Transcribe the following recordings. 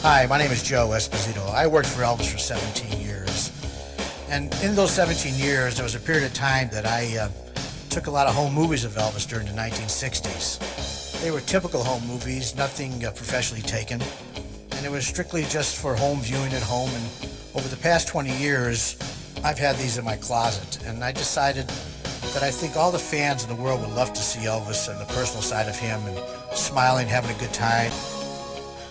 Hi, my name is Joe Esposito. I worked for Elvis for 17 years. And in those 17 years, there was a period of time that I took a lot of home movies of Elvis during the 1960s. They were typical home movies, nothing professionally taken. And it was strictly just for home viewing at home. And over the past 20 years, I've had these in my closet. And I decided that I think all the fans in the world would love to see Elvis and the personal side of him and smiling, having a good time.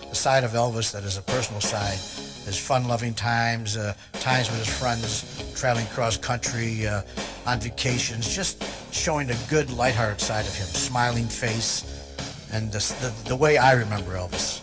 The side of Elvis that is a personal side is fun-loving times, times with his friends, traveling cross country, on vacations, just showing the good, lighthearted side of him, smiling face, and the way I remember Elvis.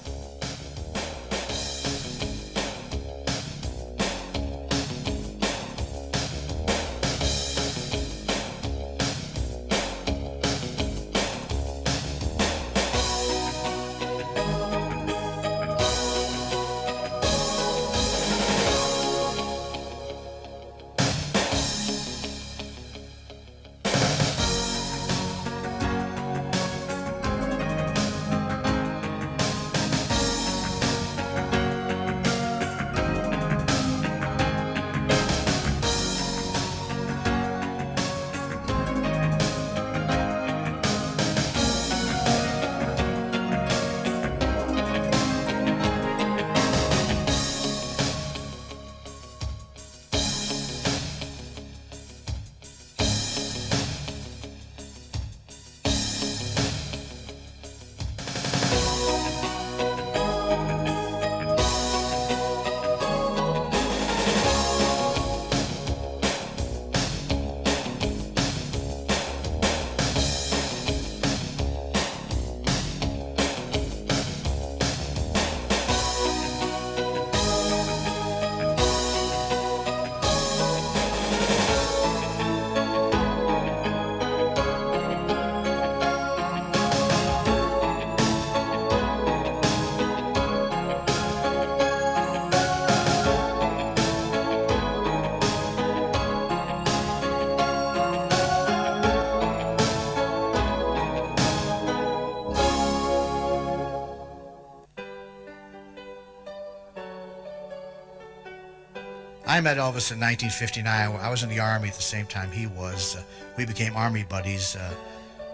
I met Elvis in 1959. I was in the Army at the same time he was. We became Army buddies,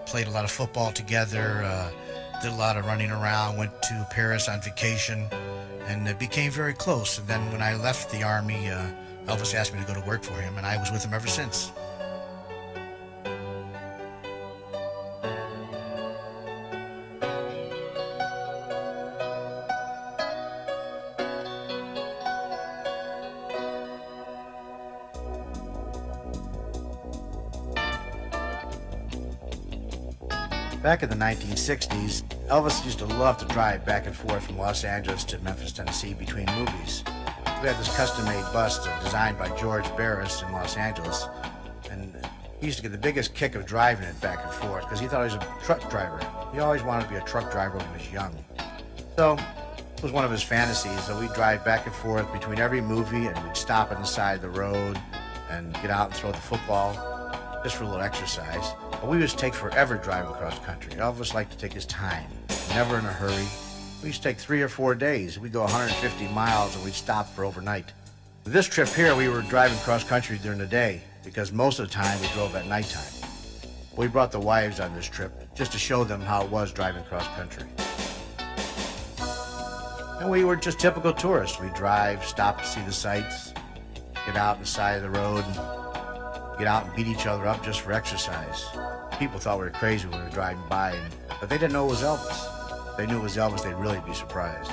played a lot of football together, did a lot of running around, went to Paris on vacation, and became very close. And then when I left the Army, Elvis asked me to go to work for him, and I was with him ever since. Back in the 1960s, Elvis used to love to drive back and forth from Los Angeles to Memphis, Tennessee between movies. We had this custom-made bus designed by George Barris in Los Angeles, and he used to get the biggest kick of driving it back and forth because he thought he was a truck driver. He always wanted to be a truck driver when he was young. So it was one of his fantasies that we'd drive back and forth between every movie, and we'd stop on the side of the road and get out and throw the football just for a little exercise. But we used to take forever driving across country. Elvis liked to take his time, never in a hurry. We used to take 3 or 4 days. We'd go 150 miles and we'd stop for overnight. This trip here, we were driving cross country during the day because most of the time we drove at nighttime. We brought the wives on this trip just to show them how it was driving cross country. And we were just typical tourists. We'd drive, stop to see the sights, get out on the side of the road, and get out and beat each other up just for exercise. People thought we were crazy when we were driving by, but they didn't know it was Elvis. If they knew it was Elvis, they'd really be surprised.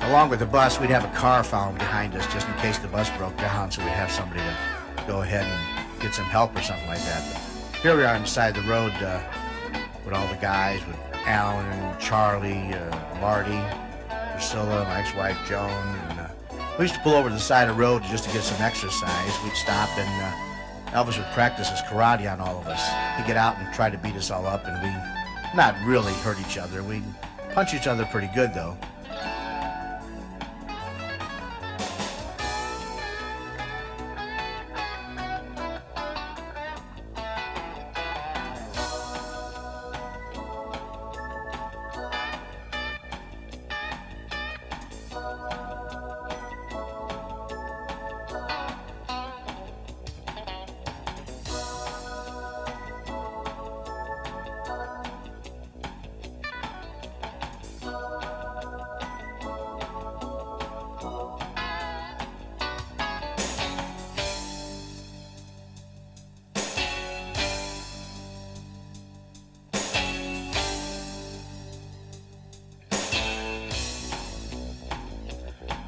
Along with the bus, we'd have a car following behind us just in case the bus broke down, so we'd have somebody to go ahead and get some help or something like that. But here we are on the side of the road with all the guys, with Alan, Charlie, Marty, Priscilla, my ex-wife Joan, and we used to pull over to the side of the road just to get some exercise. We'd stop and Elvis would practice his karate on all of us. He'd get out and try to beat us all up, and we'd not really hurt each other. We'd punch each other pretty good, though.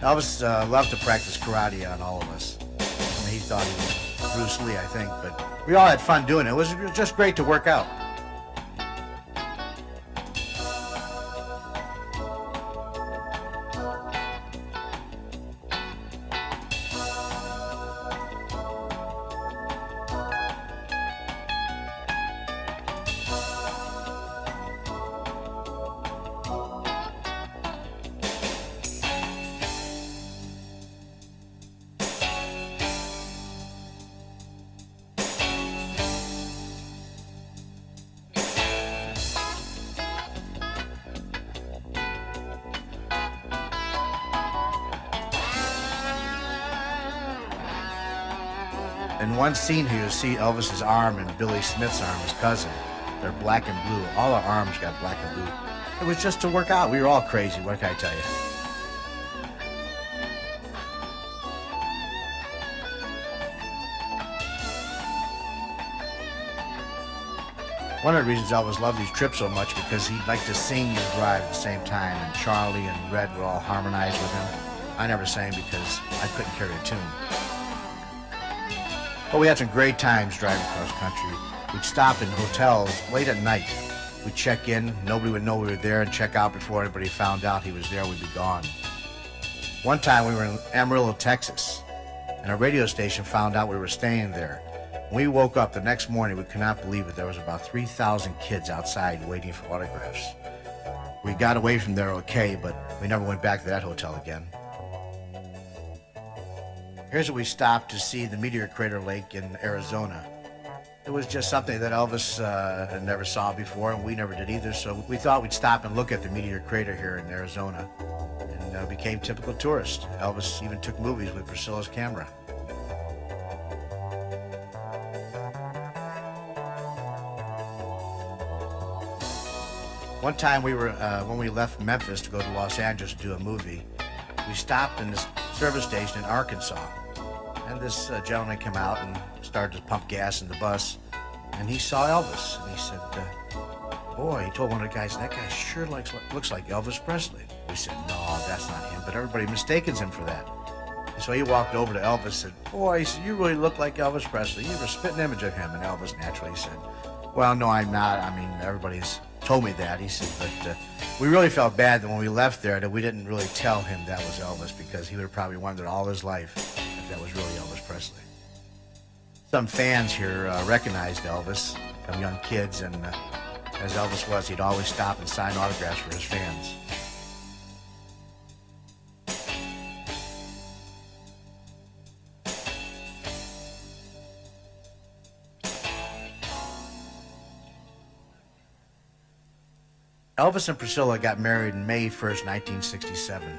Elvis loved to practice karate on all of us. I mean, he thought he was Bruce Lee, I think, but we all had fun doing it. It was just great to work out. In one scene here, you'll see Elvis's arm and Billy Smith's arm, his cousin. They're black and blue. All our arms got black and blue. It was just to work out. We were all crazy, what can I tell you? One of the reasons Elvis loved these trips so much because he liked to sing and drive at the same time, and Charlie and Red would all harmonize with him. I never sang because I couldn't carry a tune. But we had some great times driving across country. We'd stop in hotels late at night. We'd check in, nobody would know we were there, and check out before anybody found out he was there, we'd be gone. One time we were in Amarillo, Texas, and a radio station found out we were staying there. When we woke up the next morning, we could not believe it. There was about 3,000 kids outside waiting for autographs. We got away from there okay, but we never went back to that hotel again. Here's where we stopped to see the Meteor Crater Lake in Arizona. It was just something that Elvis never saw before, and we never did either, so we thought we'd stop and look at the Meteor Crater here in Arizona, and became typical tourists. Elvis even took movies with Priscilla's camera. One time we were, when we left Memphis to go to Los Angeles to do a movie, we stopped in this service station in Arkansas. And this gentleman came out and started to pump gas in the bus, and he saw Elvis, and he said, boy, he told one of the guys, that guy sure looks like Elvis Presley. We said, no, that's not him, but everybody mistakes him for that. And so he walked over to Elvis and said, boy, he said, you really look like Elvis Presley. You have a spitting image of him. And Elvis naturally said, well, no, I'm not. I mean, everybody's told me that. He said, but we really felt bad that when we left there that we didn't really tell him that was Elvis, because he would have probably wondered all his life if that was really Elvis Presley. Some fans here recognized Elvis, some young kids, and as Elvis was, he'd always stop and sign autographs for his fans. Elvis and Priscilla got married on May 1st, 1967.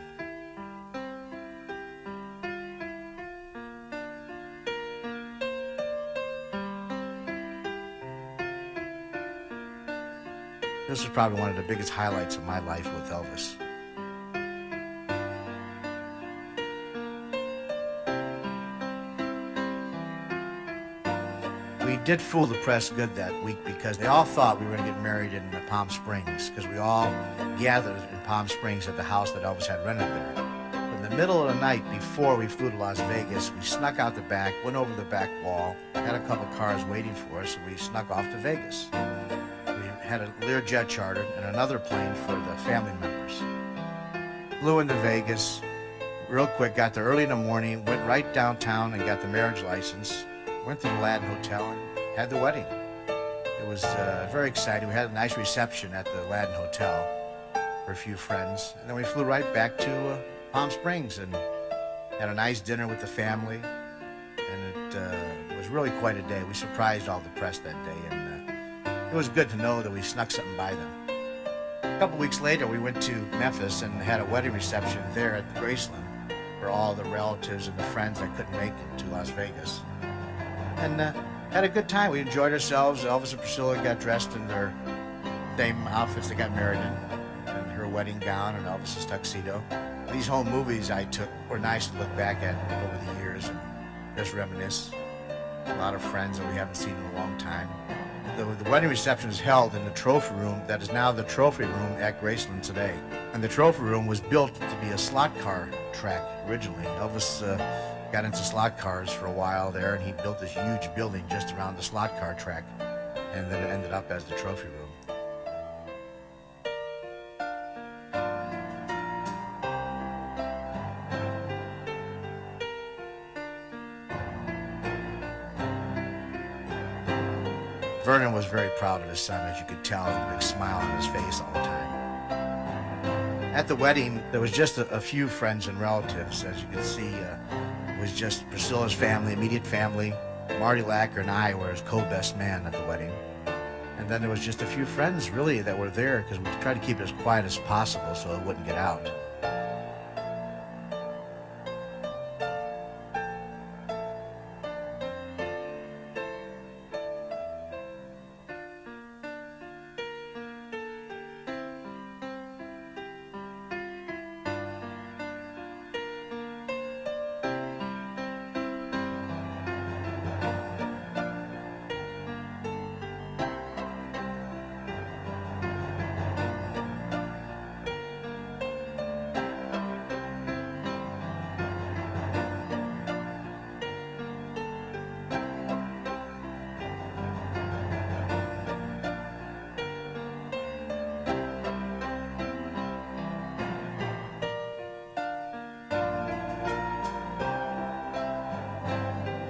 This was probably one of the biggest highlights of my life with Elvis. We did fool the press good that week because they all thought we were going to get married in Palm Springs, because we all gathered in Palm Springs at the house that Elvis had rented there. In the middle of the night before we flew to Las Vegas, we snuck out the back, went over the back wall, had a couple cars waiting for us, and we snuck off to Vegas. We had a Learjet chartered and another plane for the family members. Flew into Vegas real quick, got there early in the morning, went right downtown and got the marriage license, went to the Latin Hotel and had the wedding. It was very exciting. We had a nice reception at the Latin Hotel for a few friends. And then we flew right back to Palm Springs and had a nice dinner with the family. And it was really quite a day. We surprised all the press that day. And it was good to know that we snuck something by them. A couple weeks later, we went to Memphis and had a wedding reception there at the Graceland for all the relatives and the friends that couldn't make it to Las Vegas. And had a good time. We enjoyed ourselves. Elvis and Priscilla got dressed in their same outfits they got married in, and her wedding gown and Elvis's tuxedo. These home movies I took were nice to look back at over the years and just reminisce. A lot of friends that we haven't seen in a long time. The wedding reception is held in the trophy room that is now the trophy room at Graceland today. And the trophy room was built to be a slot car track originally. Elvis got into slot cars for a while there, and he built this huge building just around the slot car track, and then it ended up as the trophy room. Vernon was very proud of his son, as you could tell, with a big smile on his face all the time. At the wedding, there was just a few friends and relatives. As you can see, it was just Priscilla's family, immediate family. Marty Lacker and I were his co-best man at the wedding. And then there was just a few friends, really, that were there because we tried to keep it as quiet as possible so it wouldn't get out.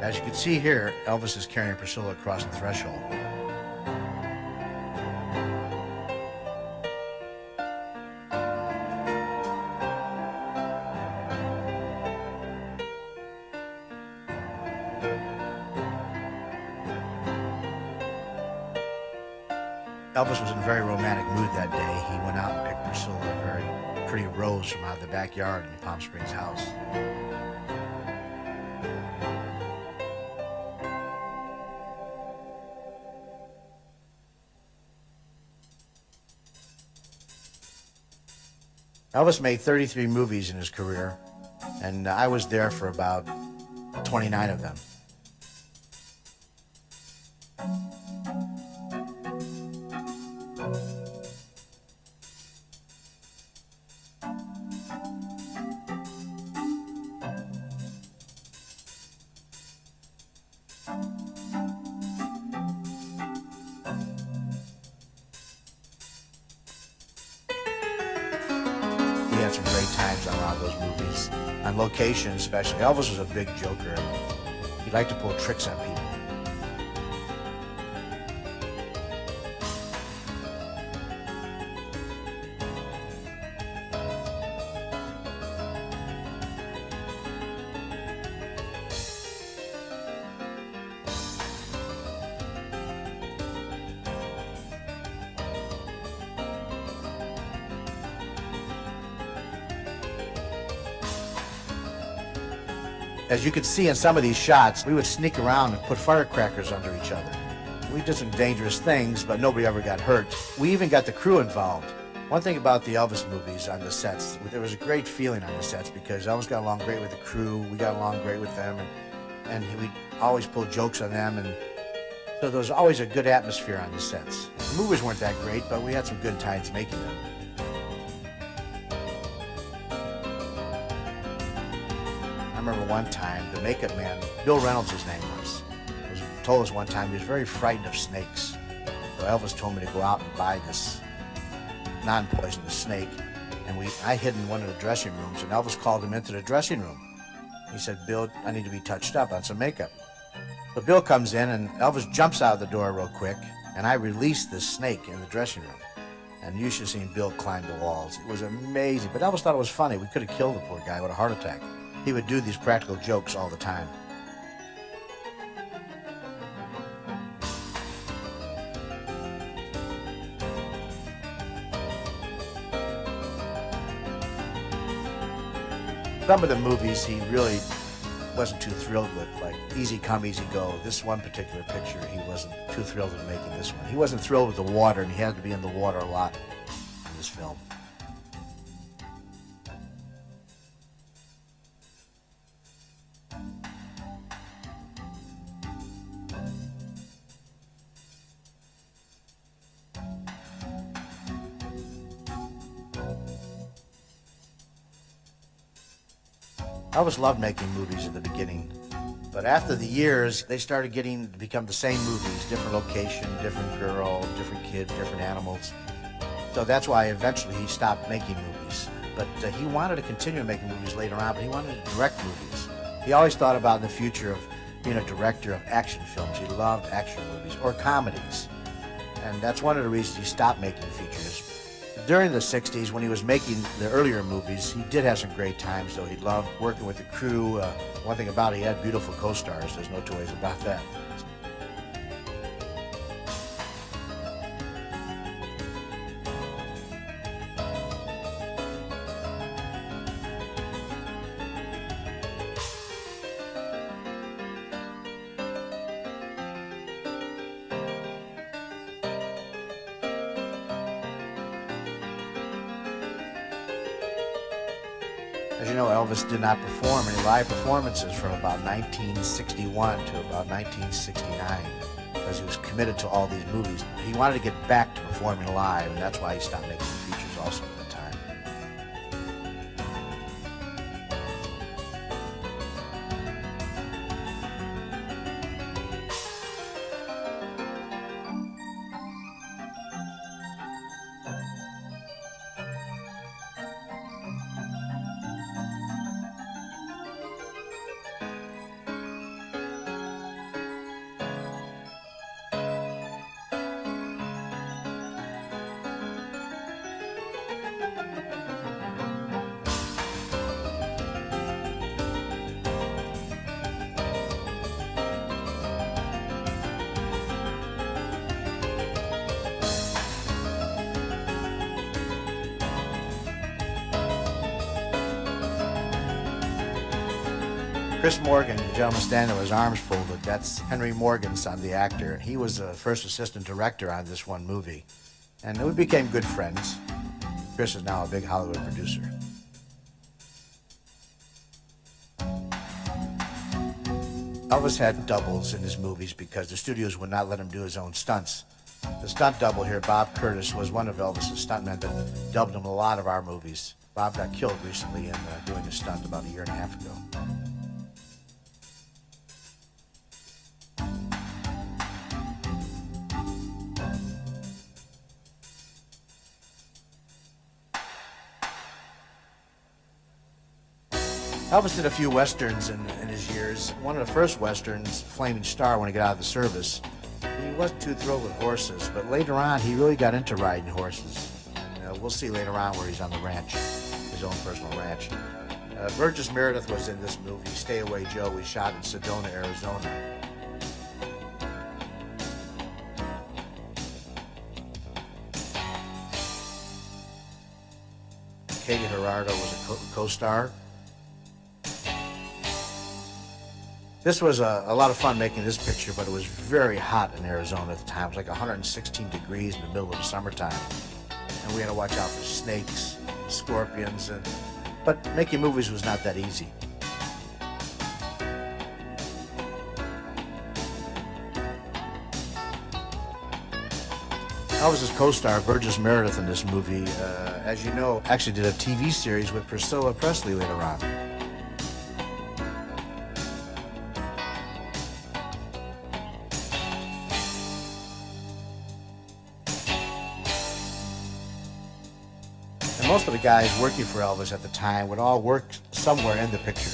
As you can see here, Elvis is carrying Priscilla across the threshold. Elvis was in a very romantic mood that day. He went out and picked Priscilla a very pretty rose from out of the backyard in the Palm Springs house. Elvis made 33 movies in his career, and I was there for about 29 of them. We had some great times on a lot of those movies, on location especially. Elvis was a big joker. He liked to pull tricks on people. As you can see in some of these shots, we would sneak around and put firecrackers under each other. We did some dangerous things, but nobody ever got hurt. We even got the crew involved. One thing about the Elvis movies on the sets, there was a great feeling on the sets because Elvis got along great with the crew, we got along great with them, and we'd always pull jokes on them, and so there was always a good atmosphere on the sets. The movies weren't that great, but we had some good times making them. I remember one time, the makeup man, Bill Reynolds his name was told us one time he was very frightened of snakes. So Elvis told me to go out and buy this non-poisonous snake and I hid in one of the dressing rooms, and Elvis called him into the dressing room. He said, "Bill, I need to be touched up on some makeup." So Bill comes in, and Elvis jumps out of the door real quick, and I release this snake in the dressing room. And you should have seen Bill climb the walls. It was amazing, but Elvis thought it was funny. We could have killed the poor guy with a heart attack. He would do these practical jokes all the time. Some of the movies he really wasn't too thrilled with, like Easy Come, Easy Go. This one particular picture, he wasn't too thrilled with making this one. He wasn't thrilled with the water, and he had to be in the water a lot in this film. Elvis loved making movies at the beginning, but after the years, they started getting to become the same movies, different location, different girl, different kid, different animals. So that's why eventually he stopped making movies. But he wanted to continue making movies later on, but he wanted to direct movies. He always thought about in the future of being a director of action films. He loved action movies or comedies. And that's one of the reasons he stopped making features. During the 60s, when he was making the earlier movies, he did have some great times, though. He loved working with the crew. One thing about it, he had beautiful co-stars. There's no two ways about that. As you know, Elvis did not perform any live performances from about 1961 to about 1969 because he was committed to all these movies. He wanted to get back to performing live, and that's why he stopped making features also at the time. Chris Morgan, the gentleman standing there with his arms folded, that's Henry Morgan's son, the actor. He was the first assistant director on this one movie. And we became good friends. Chris is now a big Hollywood producer. Elvis had doubles in his movies because the studios would not let him do his own stunts. The stunt double here, Bob Curtis, was one of Elvis's stuntmen that dubbed him in a lot of our movies. Bob got killed recently in doing a stunt about a year and a half ago. Elvis did a few westerns in his years. One of the first westerns, Flaming Star, when he got out of the service, he wasn't too thrilled with horses, but later on he really got into riding horses. We'll see later on where he's on the ranch, his own personal ranch. Burgess Meredith was in this movie, Stay Away Joe. We shot in Sedona, Arizona. Katie Gerardo was a co-star. This was a lot of fun making this picture, but it was very hot in Arizona at the time. It was like 116 degrees in the middle of the summertime. And we had to watch out for snakes, scorpions, but making movies was not that easy. Elvis's co-star, Burgess Meredith, in this movie, as you know, actually did a TV series with Priscilla Presley later on. And most of the guys working for Elvis at the time would all work somewhere in the picture.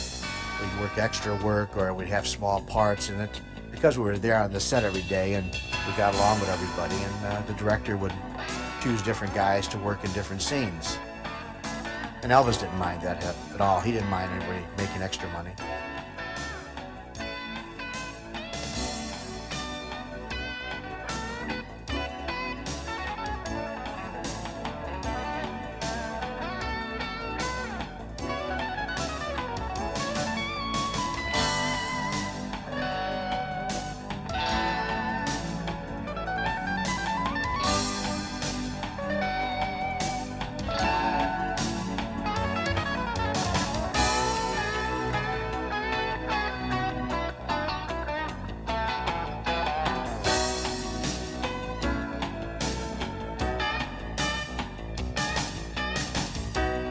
We'd work extra work, or we'd have small parts in it, because we were there on the set every day and we got along with everybody, and the director would choose different guys to work in different scenes. And Elvis didn't mind that at all. He didn't mind anybody making extra money.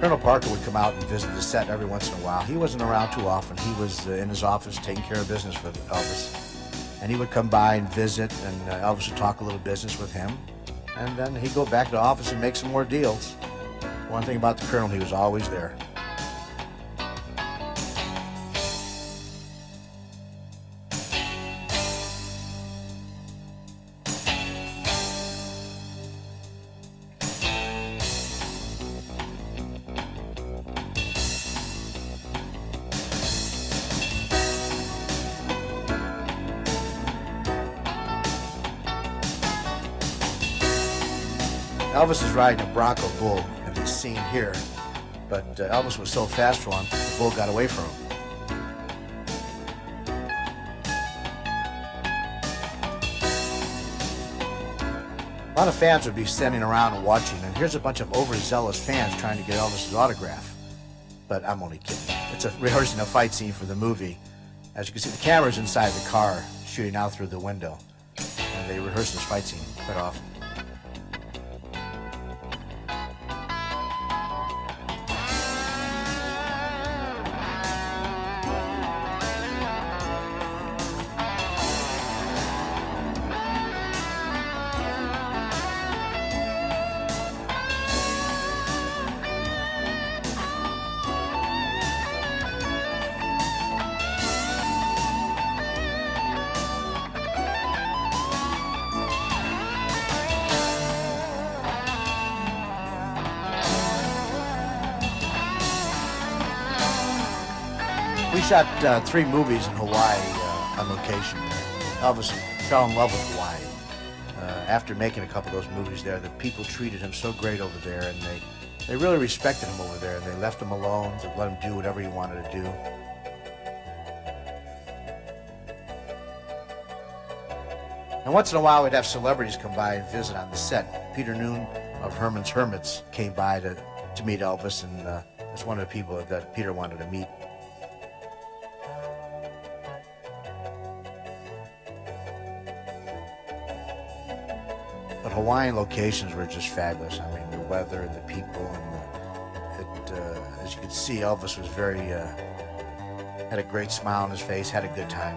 Colonel Parker would come out and visit the set every once in a while. He wasn't around too often. He was in his office taking care of business for Elvis. And he would come by and visit, and Elvis would talk a little business with him. And then he'd go back to the office and make some more deals. One thing about the Colonel, he was always there. Elvis is riding a Bronco bull in this scene here, but Elvis was so fast for him, the bull got away from him. A lot of fans would be standing around and watching, and here's a bunch of overzealous fans trying to get Elvis's autograph. But I'm only kidding. It's rehearsing a fight scene for the movie. As you can see, the camera's inside the car, shooting out through the window, and they rehearse this fight scene quite often. We shot 3 movies in Hawaii on location. Elvis fell in love with Hawaii. After making a couple of those movies there, the people treated him so great over there, and they really respected him over there, and they left him alone to let him do whatever he wanted to do. And once in a while, we'd have celebrities come by and visit on the set. Peter Noon of Herman's Hermits came by to meet Elvis, and that's one of the people that Peter wanted to meet. But Hawaiian locations were just fabulous. I mean, the weather and the people, and as you could see, Elvis was had a great smile on his face, had a good time.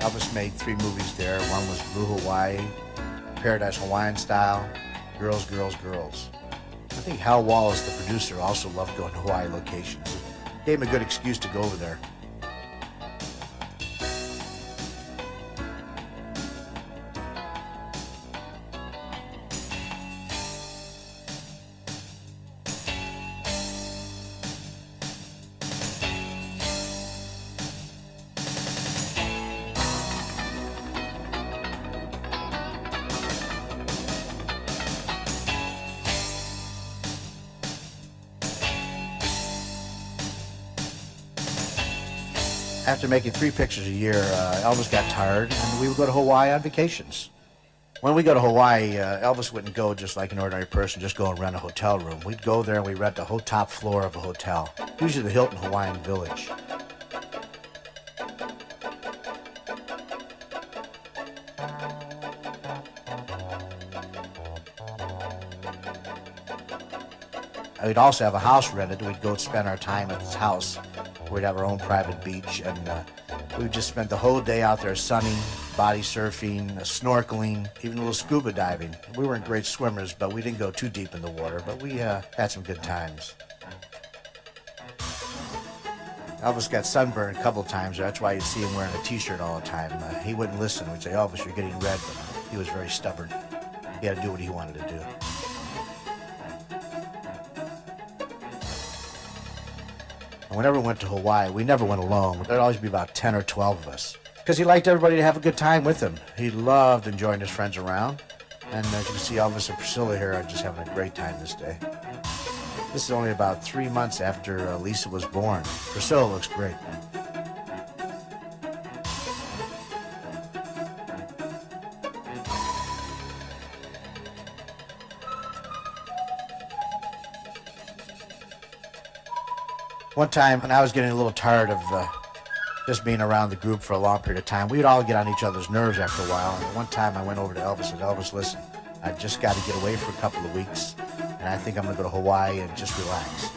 Elvis made 3 movies there. One was Blue Hawaii, Paradise Hawaiian Style, Girls, Girls, Girls. I think Hal Wallace, the producer, also loved going to Hawaii locations. It gave him a good excuse to go over there. After making 3 pictures a year, Elvis got tired, and we would go to Hawaii on vacations. When we go to Hawaii, Elvis wouldn't go just like an ordinary person, just go and rent a hotel room. We'd go there and we'd rent the whole top floor of a hotel, usually the Hilton Hawaiian Village. We'd also have a house rented. We'd go spend our time at his house. We'd have our own private beach, and we'd just spend the whole day out there sunning, body surfing, snorkeling, even a little scuba diving. We weren't great swimmers, but we didn't go too deep in the water, but we had some good times. Elvis got sunburned a couple times. That's why you see him wearing a t-shirt all the time. He wouldn't listen. We'd say, Elvis, you're getting red, but he was very stubborn. He had to do what he wanted to do. And whenever we went to Hawaii, we never went alone. There'd always be about 10 or 12 of us. Because he liked everybody to have a good time with him. He loved enjoying his friends around. And as you can see, Elvis and Priscilla here are just having a great time this day. This is only about 3 months after Lisa was born. Priscilla looks great. One time, when I was getting a little tired of just being around the group for a long period of time, we would all get on each other's nerves after a while. And one time I went over to Elvis and said, Elvis, listen, I just got to get away for a couple of weeks, and I think I'm going to go to Hawaii and just relax.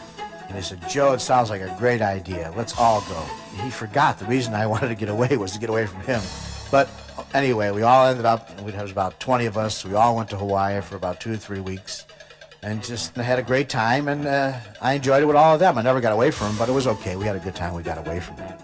And he said, Joe, it sounds like a great idea. Let's all go. And he forgot the reason I wanted to get away was to get away from him. But anyway, we all ended up, there was about 20 of us. We all went to Hawaii for about 2 or 3 weeks and just had a great time. And I enjoyed it with all of them. I never got away from them, but it was okay. We had a good time. We got away from them.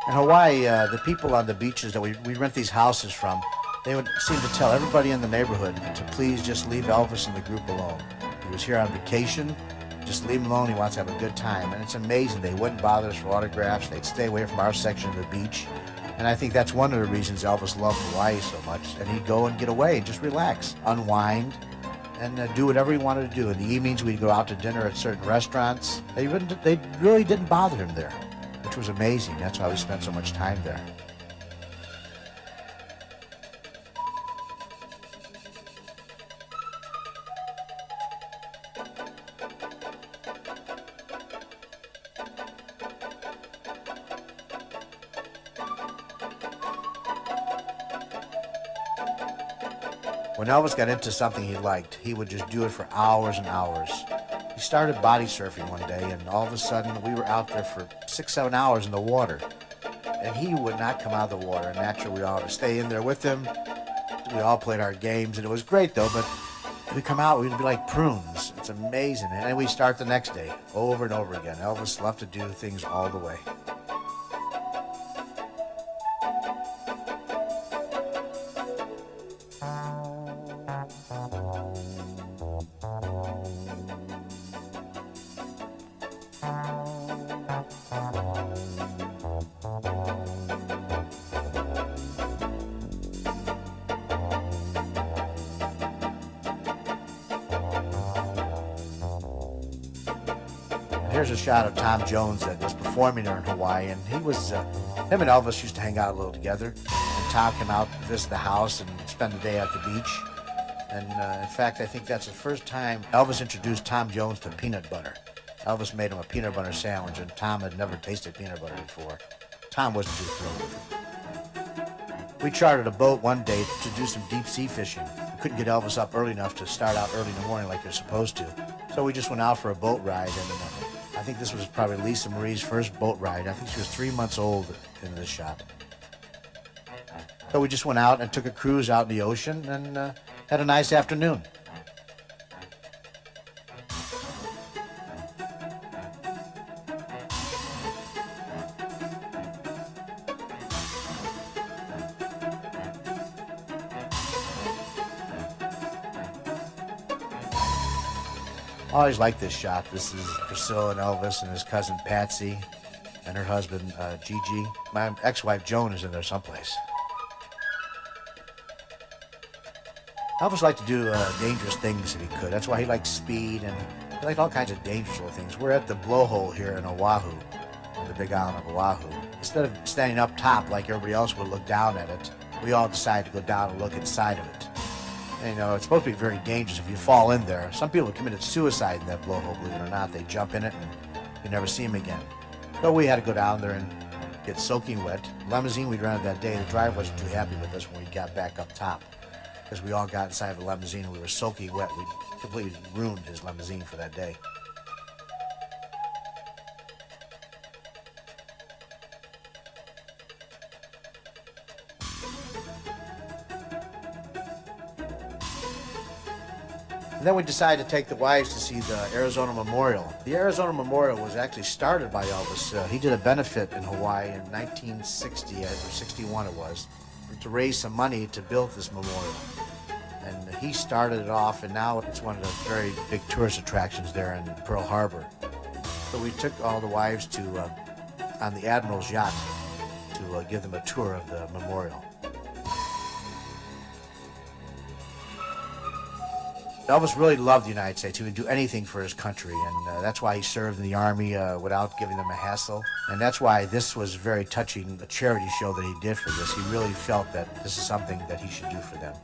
In Hawaii, the people on the beaches that we rent these houses from, they would seem to tell everybody in the neighborhood to please just leave Elvis and the group alone. He was here on vacation. Just leave him alone. He wants to have a good time. And it's amazing. They wouldn't bother us for autographs. They'd stay away from our section of the beach. And I think that's one of the reasons Elvis loved Hawaii so much. And he'd go and get away and just relax, unwind, and do whatever he wanted to do. In the evenings, we'd go out to dinner at certain restaurants. They really didn't bother him there, which was amazing. That's why we spent so much time there. When Elvis got into something he liked, he would just do it for hours and hours. He started body surfing one day, and all of a sudden we were out there for 6-7 hours in the water. And he would not come out of the water. And naturally, we all had to stay in there with him. We all played our games, and it was great, though. But we'd come out, we'd be like prunes. It's amazing. And then we'd start the next day, over and over again. Elvis loved to do things all the way. Here's a shot of Tom Jones that was performing there in Hawaii, and him and Elvis used to hang out a little together. And Tom came out to visit the house and spend the day at the beach. And in fact, I think that's the first time Elvis introduced Tom Jones to peanut butter. Elvis made him a peanut butter sandwich, and Tom had never tasted peanut butter before. Tom wasn't too thrilled with it. We chartered a boat one day to do some deep sea fishing. We couldn't get Elvis up early enough to start out early in the morning like you're supposed to. So we just went out for a boat ride, and I think this was probably Lisa Marie's first boat ride. I think she was 3 months old in this shot. So we just went out and took a cruise out in the ocean and had a nice afternoon. I always liked this shot. This is Priscilla and Elvis and his cousin Patsy and her husband Gigi. My ex-wife Joan is in there someplace. Elvis liked to do dangerous things if he could. That's why he liked speed and he liked all kinds of dangerous little things. We're at the blowhole here in Oahu, on the big island of Oahu. Instead of standing up top like everybody else would look down at it, we all decided to go down and look inside of it. And, it's supposed to be very dangerous if you fall in there. Some people have committed suicide in that blowhole, believe it or not. They jump in it and you never see them again. So we had to go down there and get soaking wet. The limousine we rented that day, the driver wasn't too happy with us when we got back up top, because we all got inside the limousine and we were soaking wet. We completely ruined his limousine for that day. And then we decided to take the wives to see the Arizona Memorial. The Arizona Memorial was actually started by Elvis. He did a benefit in Hawaii in 1960 or 61 it was, to raise some money to build this memorial. And he started it off, and now it's one of the very big tourist attractions there in Pearl Harbor. So we took all the wives on the Admiral's yacht to give them a tour of the memorial. Elvis really loved the United States. He would do anything for his country, and that's why he served in the Army without giving them a hassle. And that's why this was very touching, a charity show that he did for this. He really felt that this is something that he should do for them.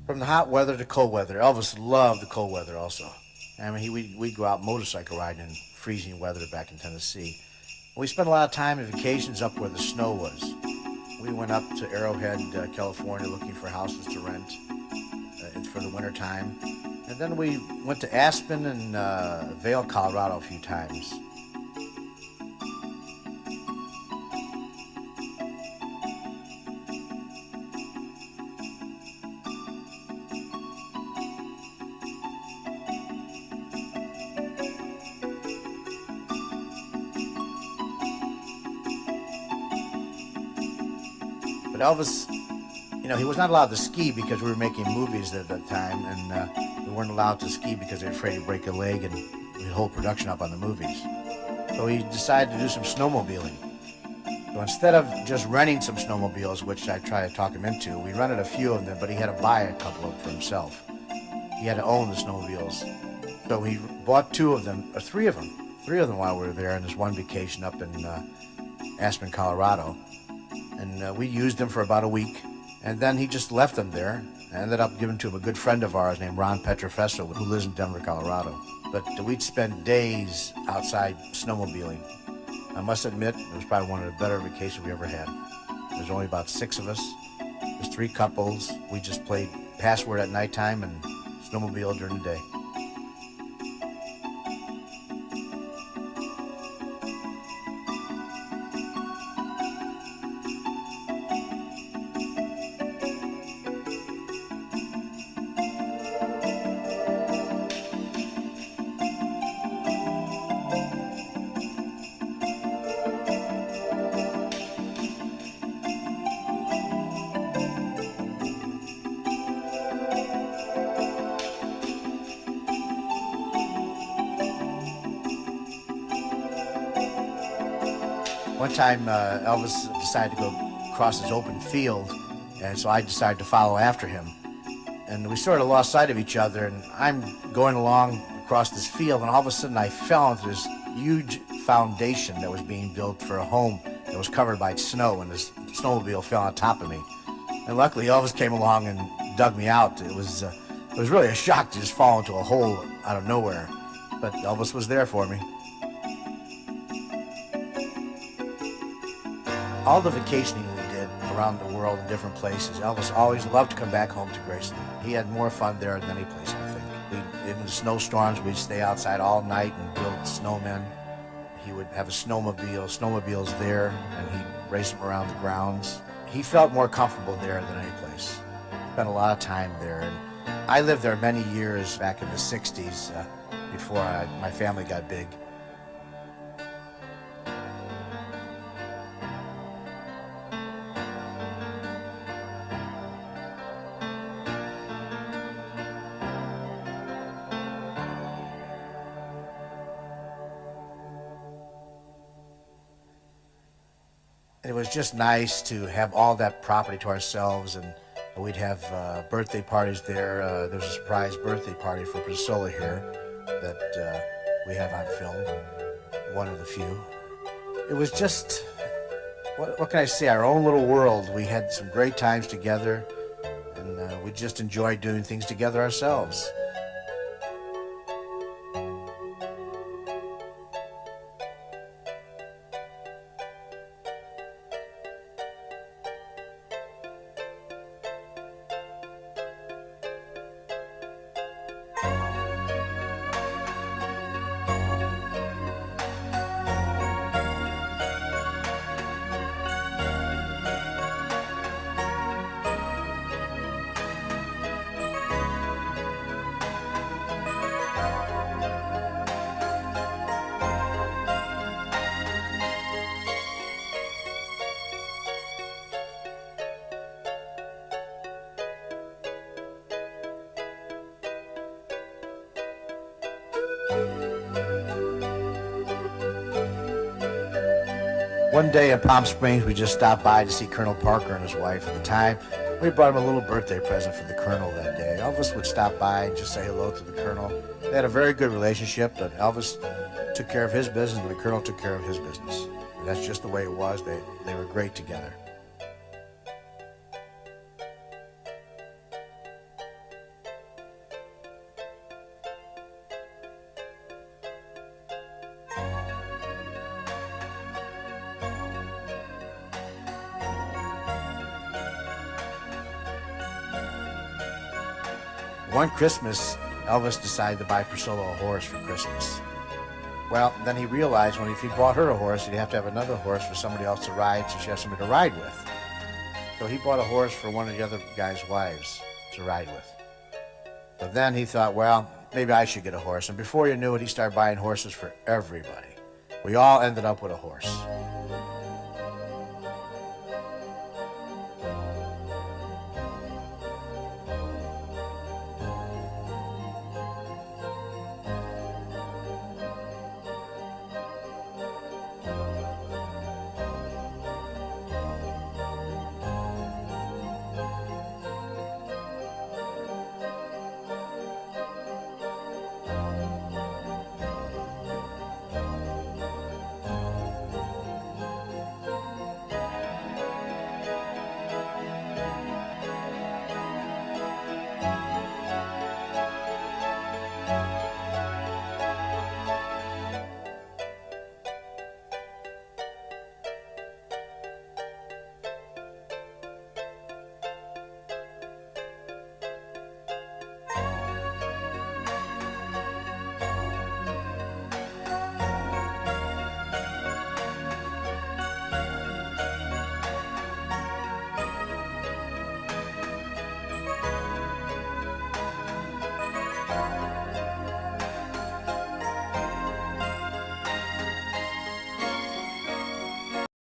From the hot weather to cold weather, Elvis loved the cold weather also. I mean, we'd go out motorcycle riding in freezing weather back in Tennessee. We spent a lot of time in vacations up where the snow was. We went up to Arrowhead, California, looking for houses to rent for the winter time. And then we went to Aspen and Vail, Colorado a few times. But Elvis, he was not allowed to ski because we were making movies at that time, and we weren't allowed to ski because they were afraid to break a leg and we'd hold production up on the movies. So he decided to do some snowmobiling. So instead of just renting some snowmobiles, which I tried to talk him into, we rented a few of them, but he had to buy a couple of them for himself. He had to own the snowmobiles. So he bought three of them while we were there on this one vacation up in Aspen, Colorado. And we used them for about a week, and then he just left them there. I ended up giving to him a good friend of ours named Ron Petrofesso, who lives in Denver, Colorado. But we'd spend days outside snowmobiling. I must admit, it was probably one of the better vacations we ever had. There's only about 6 of us. There's 3 couples. We just played password at nighttime and snowmobile during the day. One time, Elvis decided to go across this open field, and so I decided to follow after him. And we sort of lost sight of each other, and I'm going along across this field, and all of a sudden I fell into this huge foundation that was being built for a home that was covered by snow, and this snowmobile fell on top of me. And luckily Elvis came along and dug me out. It was really a shock to just fall into a hole out of nowhere. But Elvis was there for me. All the vacationing we did around the world in different places, Elvis always loved to come back home to Graceland. He had more fun there than any place, I think. In the snowstorms, we'd stay outside all night and build snowmen. He would have a snowmobiles there, and he'd race them around the grounds. He felt more comfortable there than any place. Spent a lot of time there. And I lived there many years back in the 60s before my family got big. It was just nice to have all that property to ourselves, and we'd have birthday parties there. There was a surprise birthday party for Priscilla here that we have on film, one of the few. It was just, what can I say, our own little world. We had some great times together, and we just enjoyed doing things together ourselves. One day in Palm Springs, we just stopped by to see Colonel Parker and his wife at the time. We brought him a little birthday present for the Colonel that day. Elvis would stop by and just say hello to the Colonel. They had a very good relationship, but Elvis took care of his business and the Colonel took care of his business. And that's just the way it was. They were great together. One Christmas, Elvis decided to buy Priscilla a horse for Christmas. Well, then he realized if he bought her a horse, he'd have to have another horse for somebody else to ride, so she'd have somebody to ride with. So he bought a horse for one of the other guy's wives to ride with. But then he thought, well, maybe I should get a horse. And before you knew it, he started buying horses for everybody. We all ended up with a horse.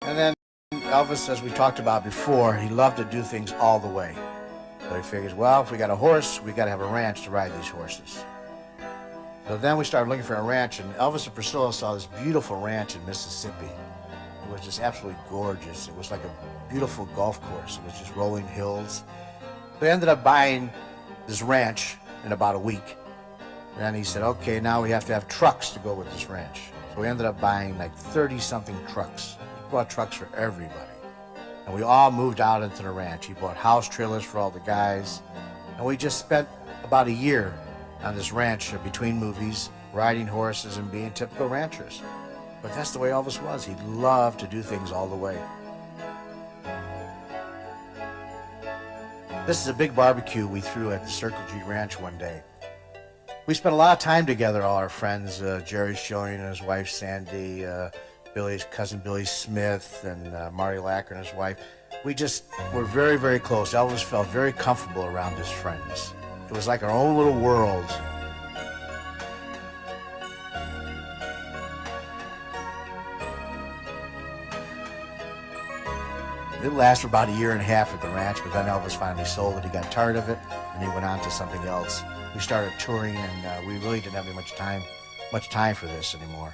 And then Elvis, as we talked about before, he loved to do things all the way. So he figures, well, if we got a horse, we got to have a ranch to ride these horses. So then we started looking for a ranch, and Elvis and Priscilla saw this beautiful ranch in Mississippi. It was just absolutely gorgeous. It was like a beautiful golf course. It was just rolling hills. We ended up buying this ranch in about a week. And then he said, okay, now we have to have trucks to go with this ranch. So we ended up buying like 30-something trucks. He bought trucks for everybody. And we all moved out into the ranch. He bought house trailers for all the guys. And we just spent about a year on this ranch between movies, riding horses and being typical ranchers. But that's the way Elvis was. He loved to do things all the way. This is a big barbecue we threw at the Circle G Ranch one day. We spent a lot of time together, all our friends, Jerry Schilling and his wife Sandy, Billy's cousin Billy Smith, and Marty Lacker and his wife. We just were very, very close. Elvis felt very comfortable around his friends. It was like our own little world. It lasted for about a year and a half at the ranch, but then Elvis finally sold it. He got tired of it, and he went on to something else. We started touring, and we really didn't have much time for this anymore.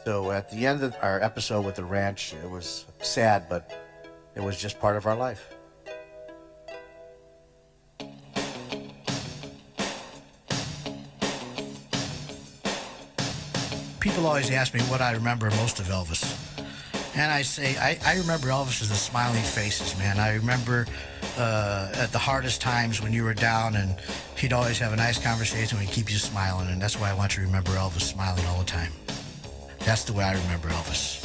So at the end of our episode with the ranch, it was sad, but it was just part of our life. People always ask me what I remember most of Elvis. And I say, I remember Elvis as the smiling faces, man. I remember at the hardest times when you were down, and he'd always have a nice conversation and he'd keep you smiling. And that's why I want you to remember Elvis smiling all the time. That's the way I remember Elvis.